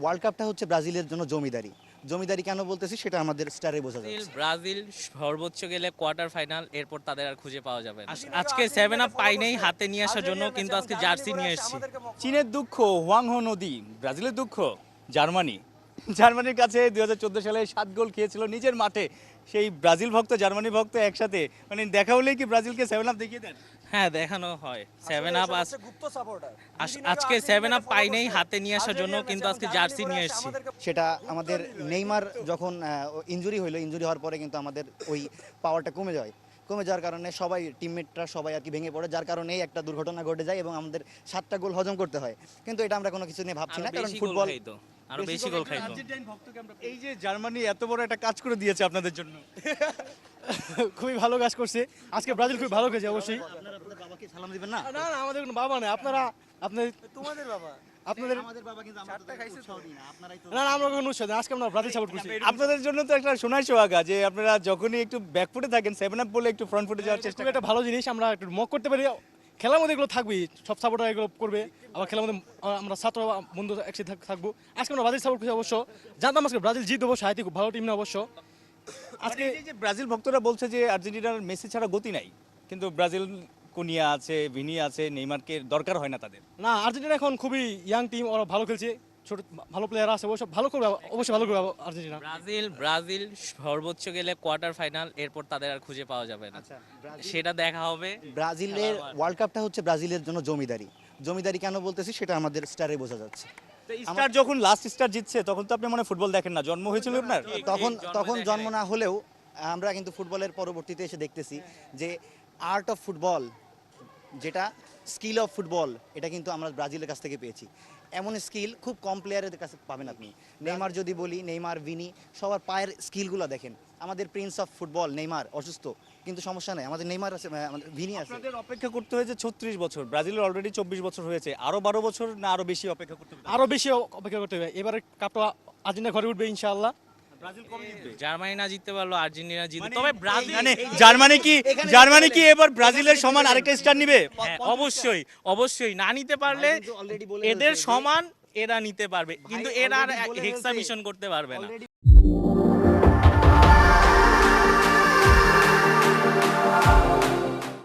World কাপটা হচ্ছে ব্রাজিলের জন্য জমিদারি। জমিদারি কেন বলতেছি সেটা আমাদের স্টারে বোঝা যাচ্ছে। ব্রাজিল সর্বোচ্চ গেলে কোয়ার্টার ফাইনাল, এরপর তাদের আর খুঁজে পাওয়া যাবে না। আজকে 7 আপ পাইনেই হাতে নিয়ে আসার জন্য, কিন্তু আজকে জার্সি নিয়ে এসেছি। চীনের দুঃখ হোয়াংহো নদী, ব্রাজিলের দুঃখ জার্মানি। জার্মানির কাছে 2014 সালে 7 গোল খেয়েছিল নিজের মাঠে। সেই ব্রাজিল ভক্ত জার্মানি ভক্ত একসাথে, মানে দেখা হলেই কি ব্রাজিলকে 7 আপ দেখিয়ে দেন? হ্যাঁ, দেখানো হয় 7 আপ। আজকে 7 আপ পাইনেই হাতে নিয়ে আসার জন্য, কিন্তু আজকে জার্সি নিয়ে এসেছি। সেটা আমাদের নেইমার যখন ইনজুরি হওয়ার পরে কিন্তু আমাদের ওই পাওয়ারটা কমে যাওয়ার কারণে সবাই টিমমেটরা সবাই আর কি ভেঙে পড়ে, যার কারণেই একটা দুর্ঘটনা ঘটে যায় এবং আমাদের 7টা গোল হজম করতে হয়। কিন্তু এটা আমরা কোনো কিছু নিয়ে ভাবছি না, কারণ ফুটবল আরো বেশি গোল খাইতো। আর্জেন্টাইন ভক্তকে আমরা, এই যে জার্মানি এত বড় একটা কাজ করে দিয়েছে আপনাদের জন্য, খুবই ভালো কাজ করছে আজকে ব্রাজিল, খুব ভালো খেয়েছে অবশ্যই। আপনারা আপনাদের বাবাকে সালাম দিবেন না? না না, আমাদের কোনো বাবা নেই, আপনাদের তোমাদের বাবা, আপনাদের আমাদের বাবা কিন্তু আমরা উৎসাহ দিই না, আপনারাই তো। না না, আমরা কোনো উৎসাহ নেই, আজকে আমরা ব্রাজিল সাপোর্ট করছি। আপনাদের জন্য তো একটা সোনার সোহাগা যে আপনারা যখনই একটু ব্যাক ফুটে থাকেন 7 আপ বলে একটু ফ্রন্ট ফুটে যাওয়ার চেষ্টা খুব একটা ভালো জিনিস, আমরা একটু মক করতে পারি। খেলার মধ্যে এগুলো থাকবেই, সব সাপোর্টার এগুলো করবে। আবার খেলার মধ্যে আমরা ছাত্র বন্ধু একসাথে থাকবো। আজকে আমরা ব্রাজিল সাপোর্ট করছি অবশ্য, জানতাম আজকে ব্রাজিল জিত দেবো, সাহিত্য খুব ভালো টিম না অবশ্য। আজকে এই যে ব্রাজিল ভক্তরা বলছে যে আর্জেন্টিনার মেসি ছাড়া গতি নাই, কিন্তু ব্রাজিল কুনিয়া আছে, ভিনি আছে, নেইমারকে দরকার হয় না তাদের। না, আর্জেন্টিনা এখন খুবই ইয়াং টিম, ওরা ভালো খেলছে, ছোট ভালো প্লেয়ার আছে, অবশ্য ভালো করবে, অবশ্যই ভালো করবে আর্জেন্টিনা। ব্রাজিল সর্বোচ্চ গেলে কোয়ার্টার ফাইনাল, এরপর তাদের আর খুঁজে পাওয়া যাবে না। আচ্ছা, সেটা দেখা হবে। ব্রাজিলের ওয়ার্ল্ড কাপটা হচ্ছে ব্রাজিলের জন্য জমিদারি কেন বলতেছি সেটা আমাদের স্টারে বোঝা যাচ্ছে। স্টার যখন লাস্ট স্টার জিতছে তখন তো আপনি মনে হয় ফুটবল দেখেন না, জন্ম হয়েছিল আপনার? তখন জন্ম না হলেও আমরা কিন্তু ফুটবলের পরবর্তীতে এসে দেখতেছি যে আর্ট অফ ফুটবল, যেটা স্কিল অফ ফুটবল, এটা কিন্তু আমরা ব্রাজিলের কাছ থেকে পেয়েছি। এমন স্কিল খুব কম প্লেয়ারের কাছে পাবেন আপনি। নেইমার যদি বলি, নেইমার, ভিনি, সবার পায়ের স্কিলগুলো দেখেন। আমাদের প্রিন্স অফ ফুটবল নেইমার অসুস্থ, কিন্তু সমস্যা নেই, আমাদের নেইমার আছে, আমাদের ভিনি আছে। আপনাদের অপেক্ষা করতে হয়েছে 36 বছর, ব্রাজিলের অলরেডি 24 বছর হয়েছে, আরো 12 বছর না আরো বেশি অপেক্ষা করতে হবে? আরো বেশি অপেক্ষা করতে হবে, এবারে কাপটা আর্জেন্টিনা ঘরে উঠবে ইনশাআল্লাহ। ব্রাজিল কবে জিতবে? জার্মানি না জিততে পারলো, আর্জেন্টিনা জিতবে। তবে ব্রাজিল, মানে জার্মানি কি এবার ব্রাজিলের সমান আরেকটা স্টার নিবে? হ্যাঁ, অবশ্যই না নিতে পারলে এদের সমান এরা নিতে পারবে, কিন্তু এরা আর হেক্সা মিশন করতে পারবে না।